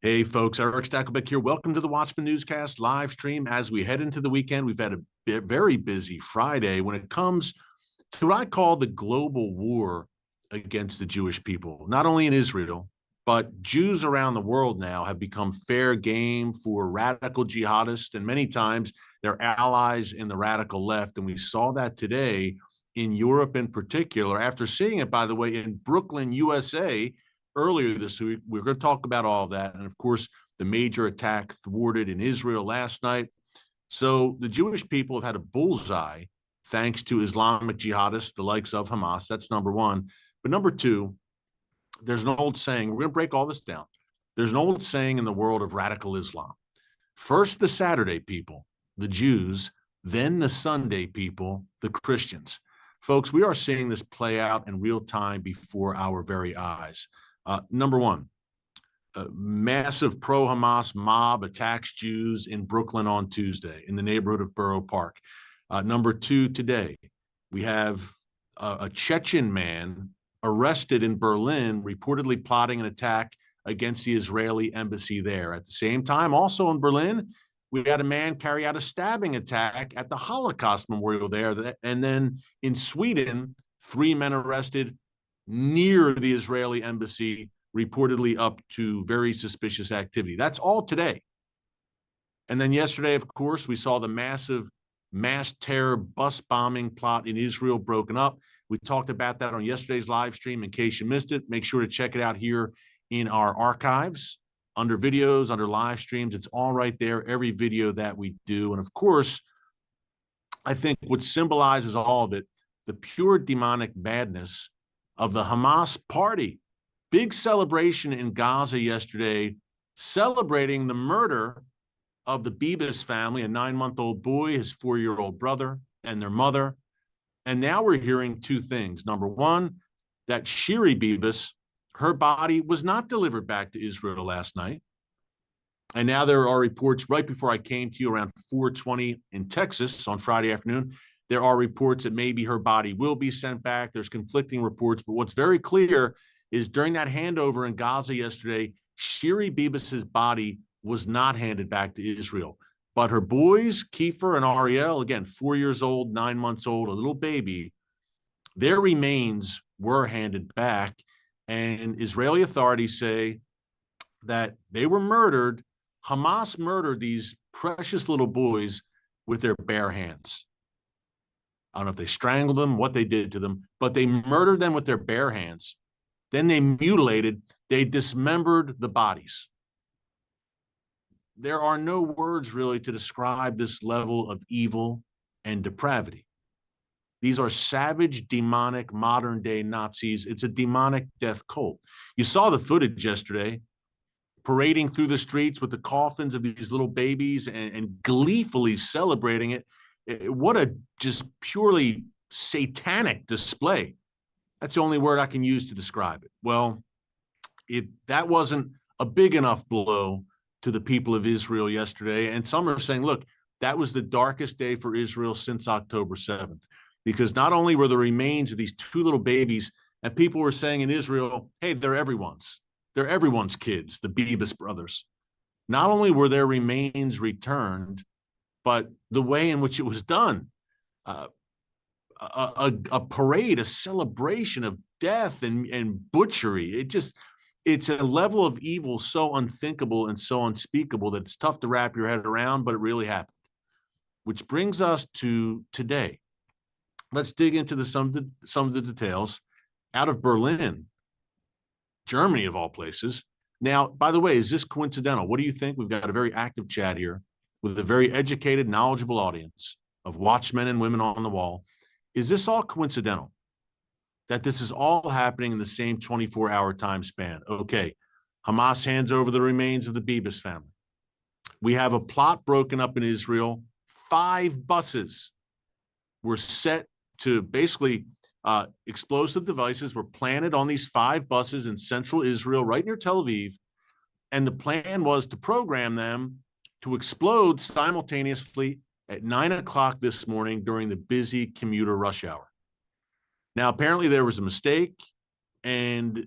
Hey, folks, Erick Stakelbeck here. Welcome to the Watchman Newscast live stream. As we head into the weekend, we've had a very busy Friday when it comes to what I call the global war against the Jewish people, not only in Israel, but Jews around the world now have become fair game for radical jihadists, and many times they're allies in the radical left. And we saw that today in Europe in particular, after seeing it, by the way, in Brooklyn, USA, earlier this week. We're going to talk about all of that. And of course, the major attack thwarted in Israel last night. So the Jewish people have had a bullseye thanks to Islamic jihadists, the likes of Hamas. That's number one. But number two, there's an old saying, we're going to break all this down. There's an old saying in the world of radical Islam. First, the Saturday people, the Jews, then the Sunday people, the Christians. Folks, we are seeing this play out in real time before our very eyes. Number one, a massive pro-Hamas mob attacks Jews in Brooklyn on Tuesday in the neighborhood of Borough Park. Number two, today, we have a Chechen man arrested in Berlin, reportedly plotting an attack against the Israeli embassy there. At the same time, also in Berlin, we had a man carry out a stabbing attack at the Holocaust memorial there. And then in Sweden, 3 men arrested near the Israeli embassy, reportedly up to very suspicious activity. That's all today. And then yesterday, of course, we saw the massive mass terror bus bombing plot in Israel broken up. We talked about that on yesterday's live stream. In case you missed it, make sure to check it out here in our archives, under videos, under live streams. It's all right there, every video that we do. And of course, I think what symbolizes all of it, the pure demonic madness of the Hamas party. Big celebration in Gaza yesterday, celebrating the murder of the Bibas family, a 9-month-old boy, his 4-year-old brother, and their mother. And now we're hearing two things. Number one, that Shiri Bibas, her body was not delivered back to Israel last night. And now there are reports right before I came to you around 4:20 in Texas on Friday afternoon. There are reports that maybe her body will be sent back. There's conflicting reports, but what's very clear is during that handover in Gaza yesterday, Shiri Bibas's body was not handed back to Israel. But her boys, Kiefer and Ariel, again, 4 years old, 9 months old, a little baby, their remains were handed back. And Israeli authorities say that they were murdered. Hamas murdered these precious little boys with their bare hands. I don't know if they strangled them, what they did to them, but they murdered them with their bare hands. Then they mutilated, they dismembered the bodies. There are no words really to describe this level of evil and depravity. These are savage, demonic, modern-day Nazis. It's a demonic death cult. You saw the footage yesterday, parading through the streets with the coffins of these little babies and gleefully celebrating it. What a just purely satanic display. That's the only word I can use to describe it. Well, that wasn't a big enough blow to the people of Israel yesterday. And some are saying, look, that was the darkest day for Israel since October 7th, because not only were the remains of these 2 little babies, and people were saying in Israel, hey, they're everyone's kids, the Bibas brothers. Not only were their remains returned, but the way in which it was done, a parade, a celebration of death and butchery. It's a level of evil so unthinkable and so unspeakable that it's tough to wrap your head around, but it really happened. Which brings us to today. Let's dig into some of the details out of Berlin, Germany of all places. Now, by the way, is this coincidental? What do you think? We've got a very active chat here with a very educated, knowledgeable audience of watchmen and women on the wall. Is this all coincidental that this is all happening in the same 24-hour time span? Okay, Hamas hands over the remains of the Bibas family. We have a plot broken up in Israel. 5 buses were set to basically explosive devices were planted on these 5 buses in central Israel, right near Tel Aviv. And the plan was to program them to explode simultaneously at 9 o'clock this morning during the busy commuter rush hour. Now, apparently there was a mistake, and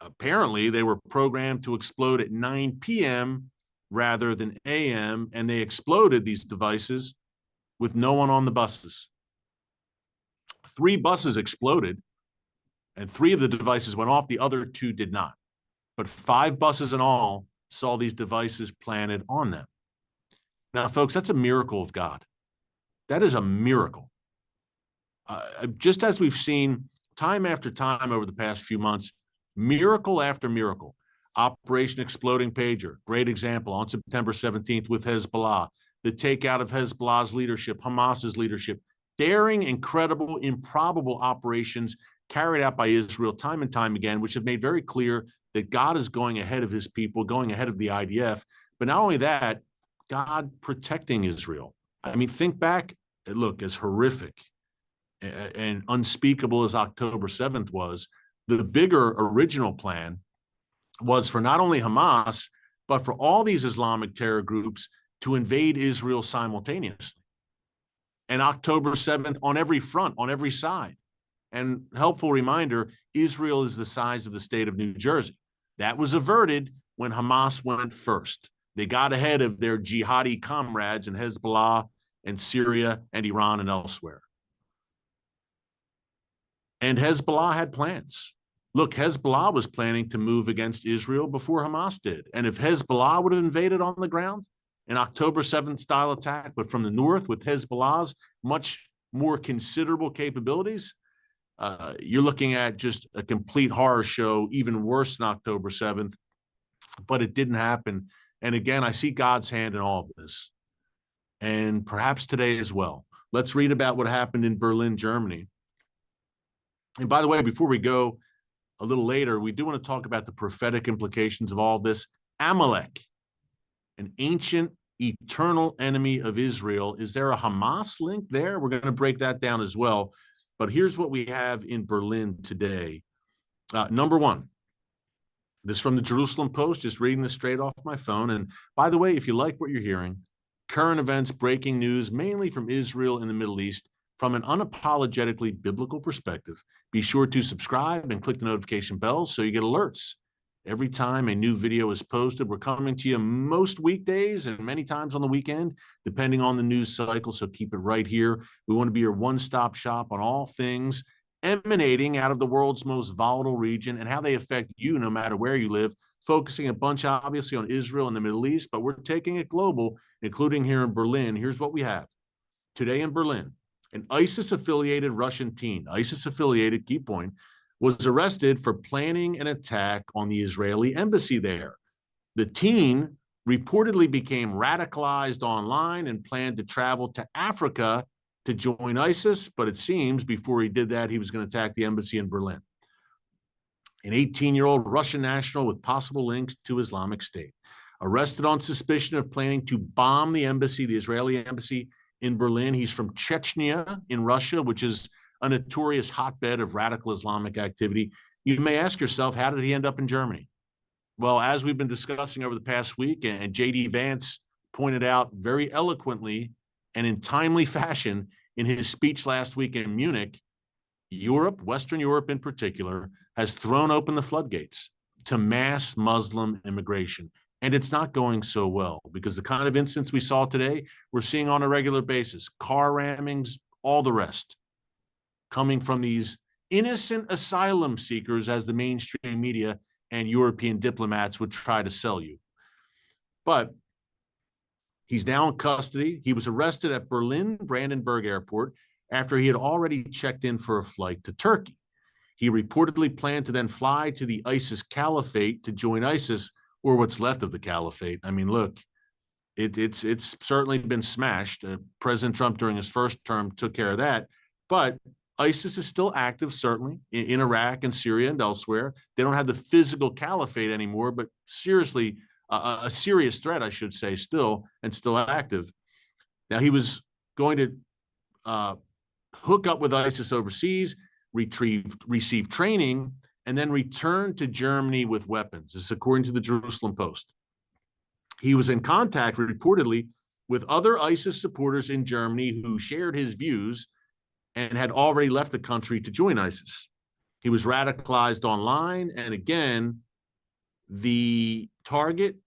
apparently they were programmed to explode at 9 p.m. rather than a.m., and they exploded these devices with no one on the buses. 3 buses exploded, and 3 of the devices went off. The other 2 did not. But 5 buses in all saw these devices planted on them. Now, folks, that's a miracle of God. That is a miracle. Just as we've seen time after time over the past few months, miracle after miracle. Operation Exploding Pager, great example on September 17th with Hezbollah, the takeout of Hezbollah's leadership, Hamas's leadership, daring, incredible, improbable operations carried out by Israel time and time again, which have made very clear that God is going ahead of his people, going ahead of the IDF. But not only that, God protecting Israel. I mean, think back, look, as horrific and unspeakable as October 7th was, the bigger original plan was for not only Hamas, but for all these Islamic terror groups to invade Israel simultaneously. And October 7th on every front, on every side. And helpful reminder, Israel is the size of the state of New Jersey. That was averted when Hamas went first. They got ahead of their jihadi comrades in Hezbollah and Syria and Iran and elsewhere. And Hezbollah had plans. Look, Hezbollah was planning to move against Israel before Hamas did. And if Hezbollah would have invaded on the ground, an October 7th style attack, but from the north with Hezbollah's much more considerable capabilities, you're looking at just a complete horror show, even worse than October 7th. But it didn't happen. And again, I see God's hand in all of this. And perhaps today as well. Let's read about what happened in Berlin, Germany. And by the way, before we go a little later, we do want to talk about the prophetic implications of all of this. Amalek, an ancient, eternal enemy of Israel. Is there a Hamas link there? We're going to break that down as well. But here's what we have in Berlin today. Number one, this from the Jerusalem Post, just reading this straight off my phone. And by the way, if you like what you're hearing, current events, breaking news, mainly from Israel and the Middle East, from an unapologetically biblical perspective, be sure to subscribe and click the notification bell so you get alerts every time a new video is posted. We're coming to you most weekdays and many times on the weekend, depending on the news cycle. So keep it right here. We want to be your one-stop shop on all things emanating out of the world's most volatile region and how they affect you no matter where you live, focusing a bunch obviously on Israel and the Middle East, but we're taking it global, including here in Berlin. Here's what we have. Today in Berlin, an ISIS-affiliated Russian teen, ISIS-affiliated, key point, was arrested for planning an attack on the Israeli embassy there. The teen reportedly became radicalized online and planned to travel to Africa to join ISIS, but it seems before he did that, he was going to attack the embassy in Berlin. An 18-year-old Russian national with possible links to Islamic State, arrested on suspicion of planning to bomb the embassy, the Israeli embassy in Berlin. He's from Chechnya in Russia, which is a notorious hotbed of radical Islamic activity. You may ask yourself, how did he end up in Germany? Well, as we've been discussing over the past week, and J.D. Vance pointed out very eloquently and in timely fashion in his speech last week in Munich, Europe, Western Europe in particular, has thrown open the floodgates to mass Muslim immigration. And it's not going so well because the kind of incidents we saw today, we're seeing on a regular basis, car rammings, all the rest, coming from these innocent asylum seekers, as the mainstream media and European diplomats would try to sell you. But he's now in custody. He was arrested at Berlin Brandenburg Airport after he had already checked in for a flight to Turkey. He reportedly planned to then fly to the ISIS caliphate to join ISIS, or what's left of the caliphate. I mean, look, it's certainly been smashed. President Trump, during his first term, took care of that. But ISIS is still active, certainly, in Iraq and Syria and elsewhere. They don't have the physical caliphate anymore, but seriously, a serious threat, I should say, still active. Now, he was going to hook up with ISIS overseas, receive training, and then return to Germany with weapons. This is according to the Jerusalem Post. He was in contact, reportedly, with other ISIS supporters in Germany who shared his views and had already left the country to join ISIS. He was radicalized online. And again, the target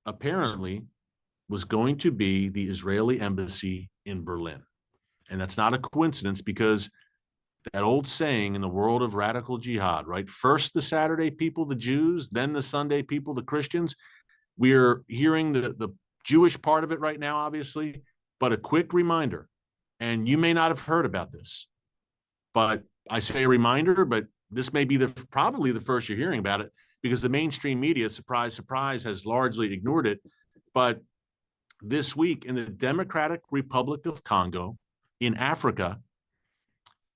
apparently was going to be the Israeli embassy in Berlin. And that's not a coincidence, because that old saying in the world of radical jihad, right? First the Saturday people, the Jews, then the Sunday people, the Christians. We're hearing the Jewish part of it right now, obviously, but a quick reminder, and you may not have heard about this, but I say a reminder, but this may be probably the first you're hearing about it, because the mainstream media, surprise, surprise, has largely ignored it. But this week in the Democratic Republic of Congo in Africa,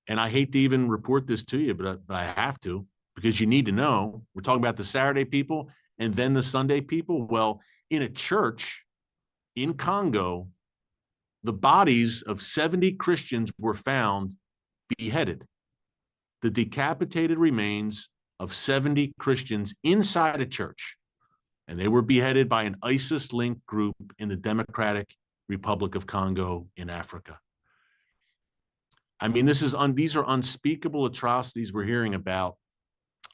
and I hate to even report this to you, but I have to, because you need to know, we're talking about the Saturday people and then the Sunday people. Well, in a church in Congo, the bodies of 70 Christians were found beheaded. The decapitated remains of 70 Christians inside a church, and they were beheaded by an ISIS-linked group in the Democratic Republic of Congo in Africa. I mean, these are unspeakable atrocities we're hearing about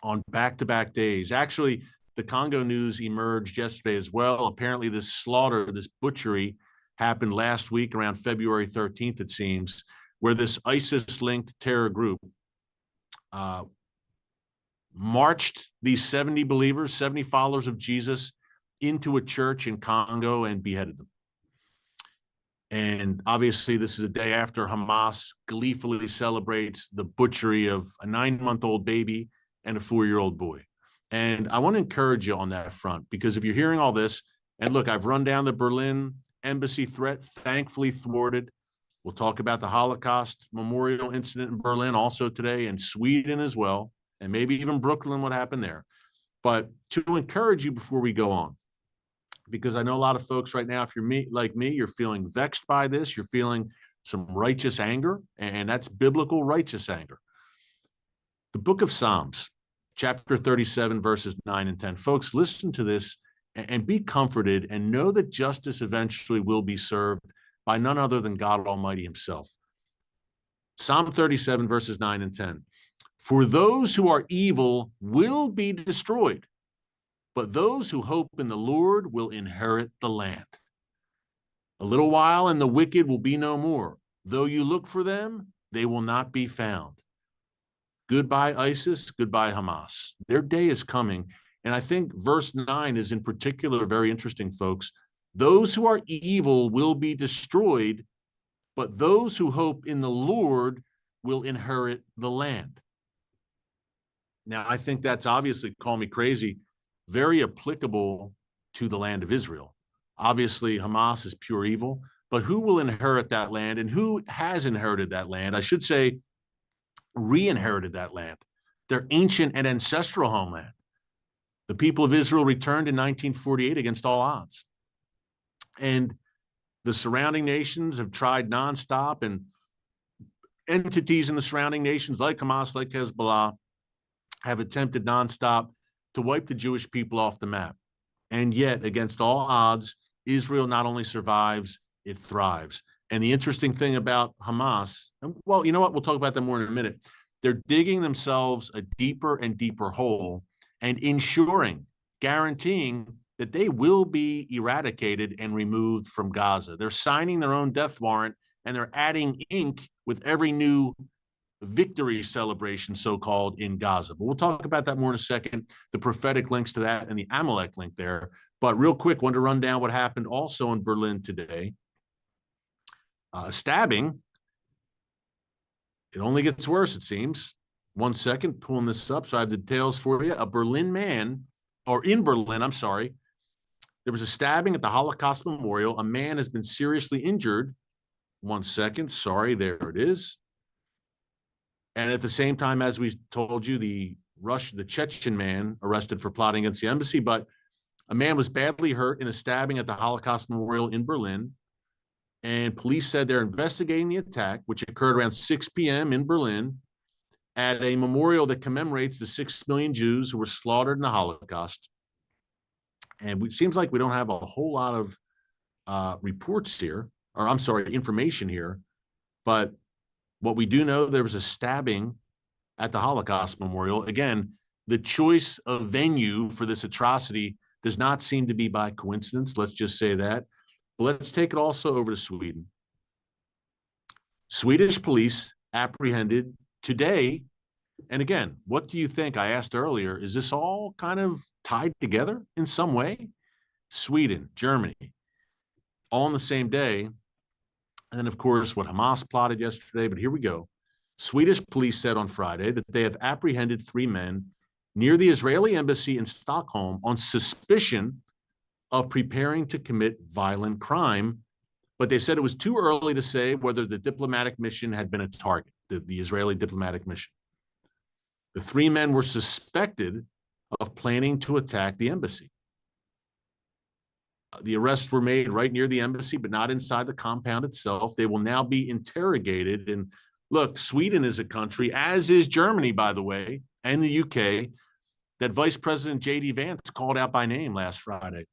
on back-to-back days. Actually, the Congo news emerged yesterday as well. Apparently, this slaughter, this butchery, happened last week around February 13th, it seems, where this ISIS-linked terror group marched these 70 believers, 70 followers of Jesus, into a church in Congo and beheaded them. And obviously, this is a day after Hamas gleefully celebrates the butchery of a 9-month-old baby and a 4-year-old boy. And I want to encourage you on that front, because if you're hearing all this, and look, I've run down the Berlin embassy threat, thankfully thwarted. We'll talk about the Holocaust memorial incident in Berlin also today, and Sweden as well, and maybe even Brooklyn, what happened there. But to encourage you before we go on, because I know a lot of folks right now, if you're like me, you're feeling vexed by this, you're feeling some righteous anger, and that's biblical righteous anger. The book of Psalms, chapter 37, verses 9 and 10. Folks, listen to this and be comforted, and know that justice eventually will be served by none other than God Almighty himself. Psalm 37, verses 9 and 10. For those who are evil will be destroyed, but those who hope in the Lord will inherit the land. A little while, and the wicked will be no more. Though you look for them, they will not be found. Goodbye, ISIS. Goodbye, Hamas. Their day is coming. And I think verse 9 is in particular very interesting, folks. Those who are evil will be destroyed, but those who hope in the Lord will inherit the land. Now, I think that's obviously, call me crazy, very applicable to the land of Israel. Obviously, Hamas is pure evil, but who will inherit that land, and who has inherited that land? I should say, re-inherited that land, their ancient and ancestral homeland. The people of Israel returned in 1948 against all odds. And the surrounding nations have tried nonstop, and entities in the surrounding nations like Hamas, like Hezbollah, have attempted nonstop to wipe the Jewish people off the map. And yet, against all odds, Israel not only survives, it thrives. And the interesting thing about Hamas, well, you know what? We'll talk about that more in a minute. They're digging themselves a deeper and deeper hole and ensuring, guaranteeing that they will be eradicated and removed from Gaza. They're signing their own death warrant, and they're adding ink with every new victory celebration, so-called, in Gaza. But we'll talk about that more in a second, the prophetic links to that and the Amalek link there. But real quick, want to run down what happened also in Berlin today. Stabbing. It only gets worse, it seems. 1 second, pulling this up so I have the details for you. In Berlin, I'm sorry, there was a stabbing at the Holocaust Memorial. A man has been seriously injured. 1 second, sorry, there it is. And at the same time, as we told you, the Chechen man arrested for plotting against the embassy, but a man was badly hurt in a stabbing at the Holocaust Memorial in Berlin. And police said they're investigating the attack, which occurred around 6 p.m. in Berlin at a memorial that commemorates the 6 million Jews who were slaughtered in the Holocaust. And it seems like we don't have a whole lot of reports here, or I'm sorry, information here. But what we do know, there was a stabbing at the Holocaust Memorial. Again, the choice of venue for this atrocity does not seem to be by coincidence. Let's just say that. But let's take it also over to Sweden. Swedish police apprehended today. And again, what do you think? I asked earlier, is this all kind of tied together in some way? Sweden, Germany, all on the same day. And then, of course, what Hamas plotted yesterday. But here we go. Swedish police said on Friday that they have apprehended 3 men near the Israeli embassy in Stockholm on suspicion of preparing to commit violent crime. But they said it was too early to say whether the diplomatic mission had been a target, the Israeli diplomatic mission. The 3 men were suspected of planning to attack the embassy. The arrests were made right near the embassy, but not inside the compound itself. They will now be interrogated. And look, Sweden is a country, as is Germany, by the way, and the UK, that Vice President J.D. Vance called out by name last Friday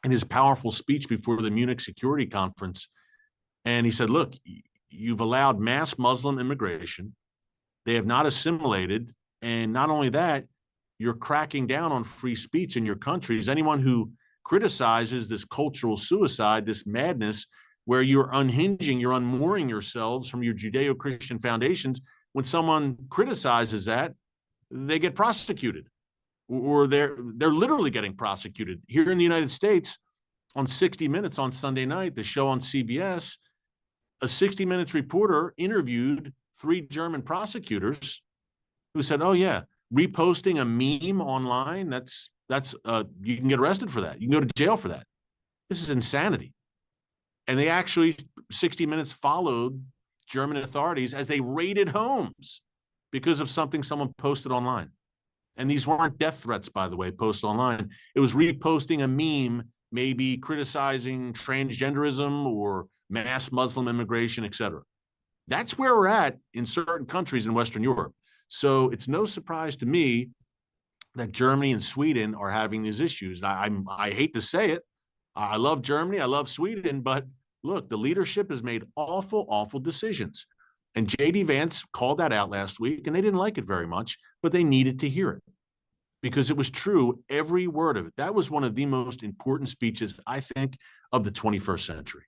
in his powerful speech before the Munich Security Conference. And he said, look, you've allowed mass Muslim immigration. They have not assimilated. And not only that, you're cracking down on free speech in your countries. Anyone who criticizes this cultural suicide, this madness, where you're unhinging, you're unmooring yourselves from your Judeo-Christian foundations, when someone criticizes that, they get prosecuted, or they're literally getting prosecuted. Here in the United States, on 60 Minutes on Sunday night, the show on CBS, a 60 Minutes reporter interviewed 3 German prosecutors who said, oh yeah, reposting a meme online, that's you can get arrested for that. You can go to jail for that. This is insanity. And they actually, 60 Minutes followed German authorities as they raided homes because of something someone posted online. And these weren't death threats, by the way, posted online. It was reposting a meme, maybe criticizing transgenderism or mass Muslim immigration, et cetera. That's where we're at in certain countries in Western Europe. So it's no surprise to me that Germany and Sweden are having these issues. I hate to say it. I love Germany. I love Sweden. But look, the leadership has made awful, awful decisions. And J.D. Vance called that out last week, and they didn't like it very much, but they needed to hear it because it was true, every word of it. That was one of the most important speeches, I think, of the 21st century,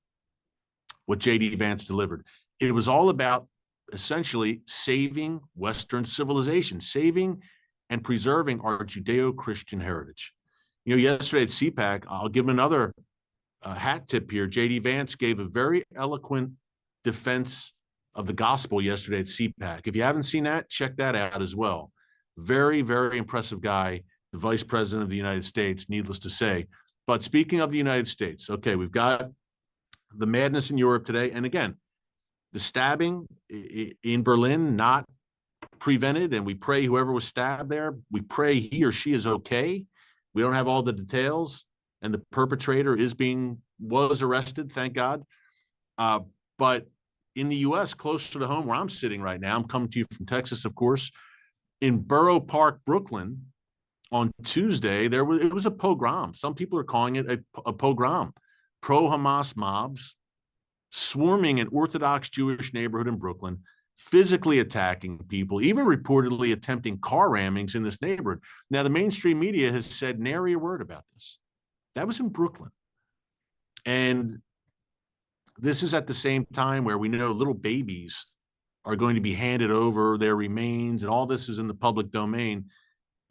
what J.D. Vance delivered. It was all about essentially saving Western civilization, saving and preserving our Judeo-Christian heritage. You know, yesterday at CPAC, I'll give him another hat tip here. J.D. Vance gave a very eloquent defense of the gospel yesterday at CPAC. If you haven't seen that, check that out as well. Very, very impressive guy, the Vice President of the United States, needless to say. But speaking of the United States, okay, we've got the madness in Europe today. And again, the stabbing in Berlin, not prevented, and we pray whoever was stabbed there, we pray he or she is okay. We don't have all the details, and the perpetrator was arrested, thank God. But in the U.S., closer to home where I'm sitting right now, I'm coming to you from Texas, of course, in Borough Park, Brooklyn, on Tuesday, it was a pogrom. Some people are calling it a pogrom. Pro-Hamas mobs swarming an Orthodox Jewish neighborhood in Brooklyn, physically attacking people, even reportedly attempting car rammings in this neighborhood. Now, the mainstream media has said nary a word about this. That was in Brooklyn. And this is at the same time where we know little babies are going to be handed over their remains, and all this is in the public domain.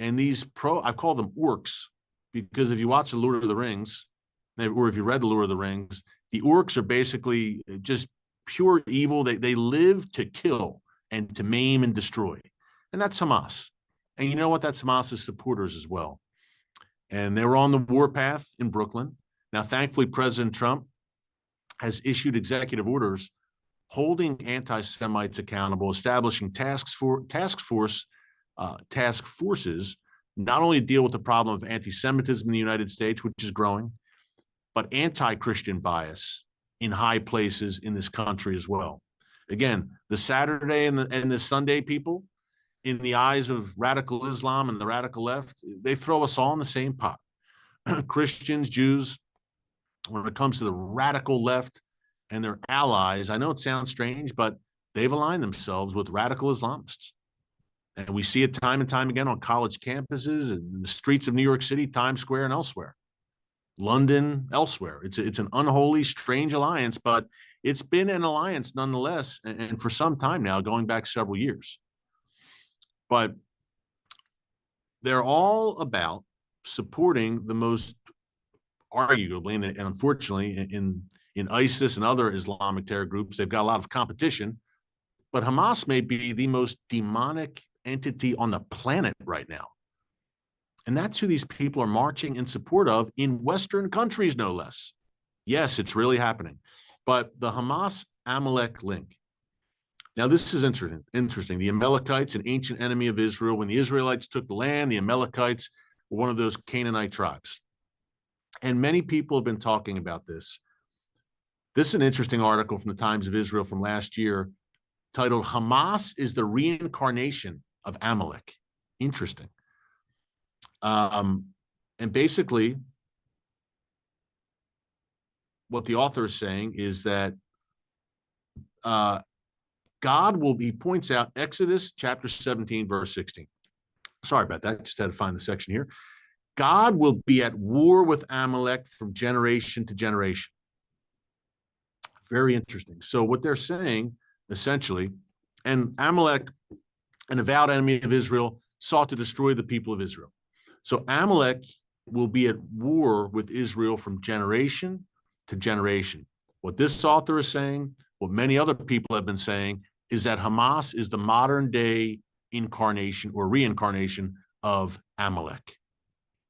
And these I've called them orcs, because if you watch The Lord of the Rings, or if you read The Lord of the Rings, the orcs are basically just pure evil. They live to kill and to maim and destroy. And that's Hamas. And you know what? That's Hamas's supporters as well. And they were on the warpath in Brooklyn. Now, thankfully, President Trump has issued executive orders holding anti-Semites accountable, establishing task forces, not only to deal with the problem of anti-Semitism in the United States, which is growing, but anti-Christian bias in high places in this country as well. Again, the Saturday and the Sunday people, in the eyes of radical Islam and the radical left, they throw us all in the same pot. Christians, Jews, when it comes to the radical left and their allies, I know it sounds strange, but they've aligned themselves with radical Islamists. And we see it time and time again on college campuses and the streets of New York City, Times Square, and elsewhere. London, elsewhere. It's an unholy, strange alliance, but it's been an alliance nonetheless, and for some time now, going back several years. But they're all about supporting the most, arguably, and unfortunately, in ISIS and other Islamic terror groups, they've got a lot of competition. But Hamas may be the most demonic entity on the planet right now. And that's who these people are marching in support of in Western countries, no less. Yes, it's really happening. But the Hamas Amalek link. Now, this is interesting. The Amalekites, an ancient enemy of Israel. When the Israelites took the land, the Amalekites were one of those Canaanite tribes. And many people have been talking about this. This is an interesting article from the Times of Israel from last year titled, Hamas is the reincarnation of Amalek. Interesting. And basically, what the author is saying is that God will, he points out Exodus chapter 17, verse 16. Sorry about that. Just had to find the section here. God will be at war with Amalek from generation to generation. Very interesting. So what they're saying, essentially, and Amalek, an avowed enemy of Israel, sought to destroy the people of Israel. So Amalek will be at war with Israel from generation to generation. What this author is saying, what many other people have been saying, is that Hamas is the modern day incarnation or reincarnation of Amalek.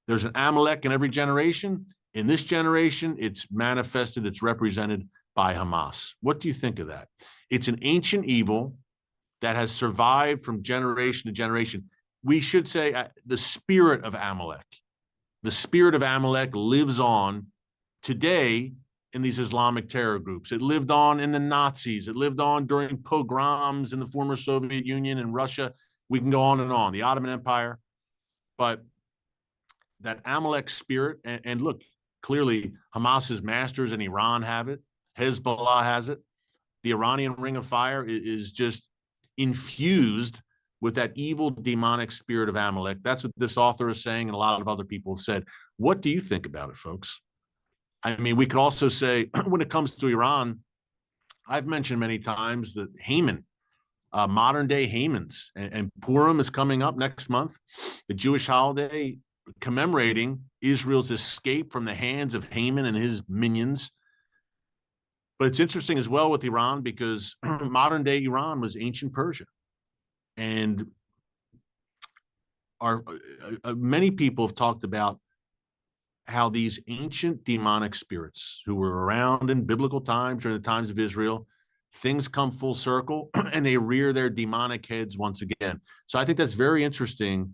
There's an Amalek in every generation. In this generation, it's manifested, it's represented by Hamas. What do you think of that? It's an ancient evil that has survived from generation to generation. We should say the spirit of Amalek. The spirit of Amalek lives on today in these Islamic terror groups. It lived on in the Nazis. It lived on during pogroms in the former Soviet Union and Russia. We can go on and on. The Ottoman Empire. But that Amalek spirit, and look, clearly Hamas's masters in Iran have it. Hezbollah has it. The Iranian Ring of Fire is just infused with that evil demonic spirit of Amalek. That's what this author is saying, and a lot of other people have said. What do you think about it, folks? I mean, we could also say, when it comes to Iran, I've mentioned many times that Haman, modern day Hamans, and Purim is coming up next month, the Jewish holiday commemorating Israel's escape from the hands of Haman and his minions. But it's interesting as well with Iran because modern day Iran was ancient Persia. And many people have talked about how these ancient demonic spirits who were around in biblical times, during the times of Israel, things come full circle and they rear their demonic heads once again. So I think that's very interesting.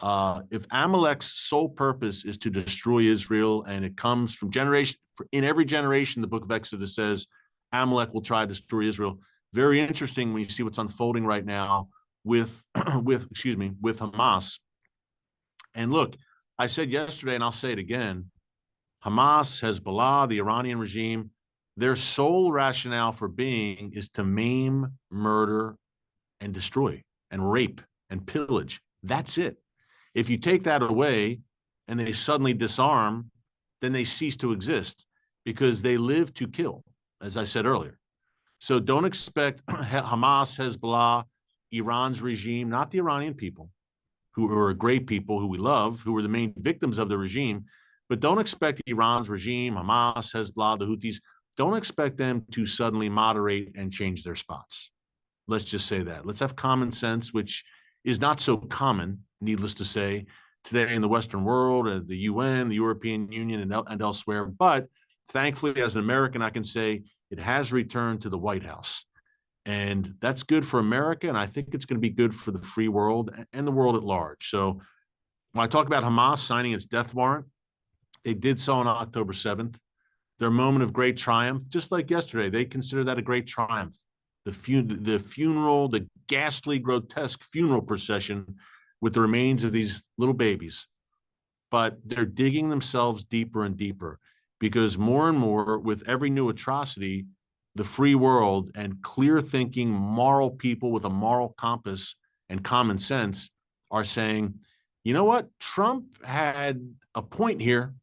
If Amalek's sole purpose is to destroy Israel, and it comes from generation, in every generation, the book of Exodus says Amalek will try to destroy Israel. Very interesting when you see what's unfolding right now with Hamas. And look, I said yesterday, and I'll say it again, Hamas, Hezbollah, the Iranian regime, their sole rationale for being is to maim, murder, and destroy, and rape, and pillage. That's it. If you take that away and they suddenly disarm, then they cease to exist because they live to kill, as I said earlier. So don't expect Hamas, Hezbollah, Iran's regime, not the Iranian people, who are great people who we love, who were the main victims of the regime, but don't expect Iran's regime, Hamas, Hezbollah, the Houthis, don't expect them to suddenly moderate and change their spots. Let's just say that. Let's have common sense, which is not so common, needless to say, today in the Western world, the UN, the European Union, and elsewhere. But thankfully, as an American, I can say it has returned to the White House. And that's good for America, and I think it's going to be good for the free world and the world at large. So when I talk about Hamas signing its death warrant, they did so on October 7th. Their moment of great triumph, just like yesterday, they consider that a great triumph. The funeral, the ghastly, grotesque funeral procession with the remains of these little babies. But they're digging themselves deeper and deeper because more and more, with every new atrocity, the free world and clear thinking, moral people with a moral compass and common sense are saying, you know what? Trump had a point here.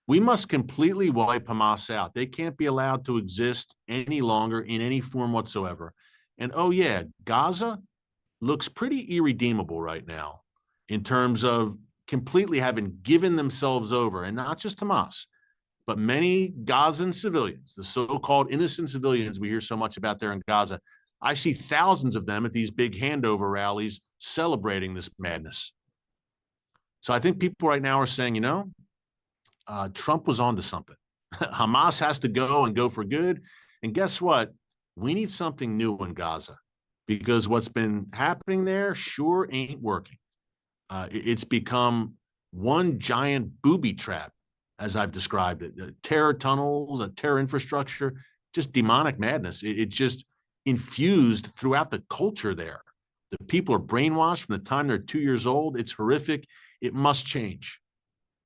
We must completely wipe Hamas out. They can't be allowed to exist any longer in any form whatsoever. And oh yeah, Gaza looks pretty irredeemable right now in terms of completely having given themselves over, and not just Hamas, but many Gazan civilians, the so-called innocent civilians we hear so much about there in Gaza. I see thousands of them at these big handover rallies celebrating this madness. So I think people right now are saying, Trump was onto something. Hamas has to go and go for good. And guess what? We need something new in Gaza, because what's been happening there sure ain't working. It's become one giant booby trap, as I've described it. Terror tunnels, a terror infrastructure, just demonic madness. It just infused throughout the culture there. The people are brainwashed from the time they're 2 years old. It's horrific. It must change.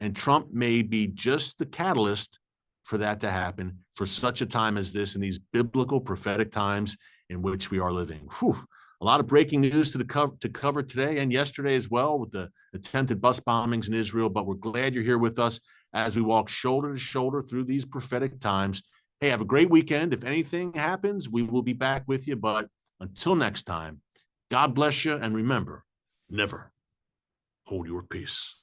And Trump may be just the catalyst for that to happen for such a time as this, in these biblical prophetic times in which we are living. Whew. A lot of breaking news to cover today and yesterday as well, with the attempted bus bombings in Israel. But we're glad you're here with us as we walk shoulder to shoulder through these prophetic times. Hey, have a great weekend. If anything happens, we will be back with you. But until next time, God bless you. And remember, never hold your peace.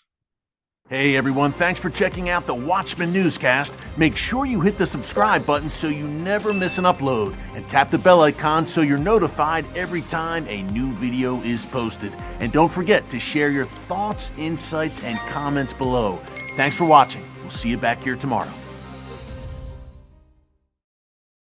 Hey everyone, thanks for checking out the Watchman Newscast. Make sure you hit the subscribe button so you never miss an upload, and tap the bell icon so you're notified every time a new video is posted. And don't forget to share your thoughts, insights, and comments below. Thanks for watching. We'll see you back here tomorrow.